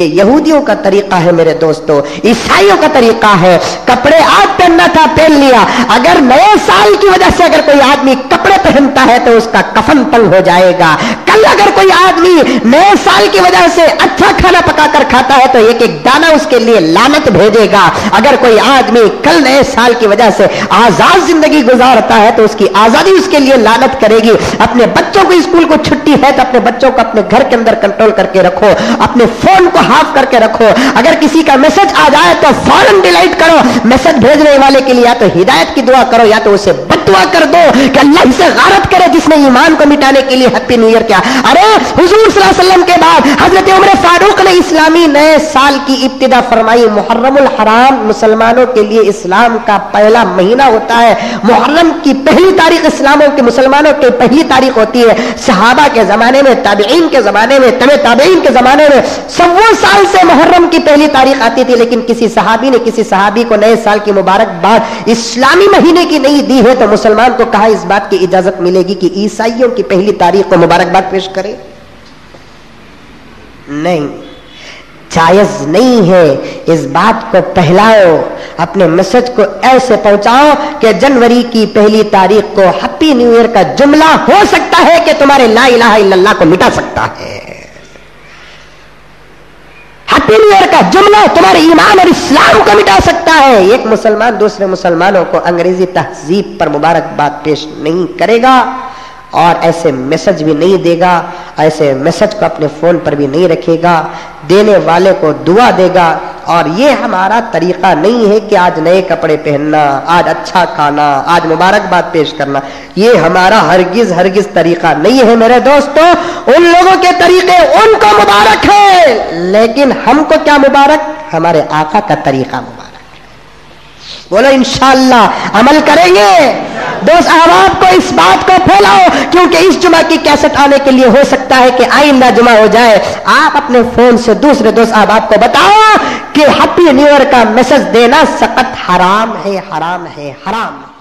یہودیوں کا طریقہ ہے میرے دوستو، عیسائیوں کا طریقہ ہے، کپڑے آج پہننا تھا پہن لیا، اگر نئے سال کی وجہ سے اگر کوئی آدمی کپڑے پہنتا ہے تو اس کا کفن تنگ ہو جائے گا، کل اگر کوئی آدمی نئے سال کی وجہ سے اچھا کھانا پکا کر کھاتا ہے تو ایک ایک دانہ اس کے لیے لعنت بھیجے گا، اگر کوئی آدمی کل نئے سال کی وجہ سے آزاد زندگی گزارتا ہے تو اس کی آزادی اس کے لیے لعنت کرے گی۔ اپنے بچوں کو اسکول کو چھٹی ہے تو اپنے بچوں کو اپنے گھر کے اندر کنٹرول کر کے رکھو، اپنے فون کو ہاف کر کے رکھو، اگر کسی کا میسج آ جائے تو فوراً ڈیلیٹ کرو، میسج بھیجنے والے کے لیے یا تو ہدایت کی دعا کرو یا تو اسے بد دعا کر دو کہ اللہ اسے غارت کرے جس نے ایمان کو مٹانے کے لیے ہیپی نیو ایئر کیا۔ ارے حضور صلی اللہ علیہ وسلم کے بعد حضرت عمر فاروق نے اسلامی نئے سال کی ابتدا فرمائی۔ محرم الحرام مسلمانوں کے لیے اسلام کا پہلا مہینہ ہوتا ہے، محرم کی پہلی تاریخ اسلاموں کے مسلمانوں کی پہلی تاریخ ہوتی ہے۔ صحابہ کے زمانے میں، تابعین کے زمانے میں، تبع تابعین کے زمانے میں 100 سال سے محرم کی پہلی تاریخ آتی تھی، لیکن کسی صحابی نے کسی صحابی کو نئے سال کی مبارکباد اسلامی مہینے کی نہیں دی ہے تو مسلمان کو کہا اس بات کی اجازت ملے گی کہ عیسائیوں کی پہلی تاریخ کو مبارکباد پیش کرے؟ نہیں، جائز نہیں ہے۔ اس بات کو پھیلاؤ، اپنے میسج کو ایسے پہنچاؤ کہ جنوری کی پہلی تاریخ کو ہیپی نیو ایئر کا جملہ ہو سکتا ہے کہ تمہارے لا الہ الا اللہ کو مٹا سکتا ہے۔ ہیپی نیو ایئر کا جملہ تمہارے ایمان اور اسلام کو مٹا سکتا ہے۔ ایک مسلمان دوسرے مسلمانوں کو انگریزی تہذیب پر مبارکباد پیش نہیں کرے گا اور ایسے میسج بھی نہیں دے گا، ایسے میسج کو اپنے فون پر بھی نہیں رکھے گا، دینے والے کو دعا دے گا۔ اور یہ ہمارا طریقہ نہیں ہے کہ آج نئے کپڑے پہننا، آج اچھا کھانا، آج مبارکباد پیش کرنا، یہ ہمارا ہرگز طریقہ نہیں ہے میرے دوستو۔ ان لوگوں کے طریقے ان کو مبارک ہے، لیکن ہم کو کیا مبارک؟ ہمارے آقا کا طریقہ مبارک۔ بولو انشاءاللہ عمل کریں گے۔ دوست احباب کو اس بات کو پھیلاؤ، کیونکہ اس جمعہ کی کیسٹ آنے کے لیے ہو سکتا ہے کہ آئندہ جمعہ ہو جائے۔ آپ اپنے فون سے دوسرے دوست احباب کو بتاؤ کہ ہیپی نیو ایئر کا میسج دینا سخت حرام ہے، حرام ہے، حرام ہے۔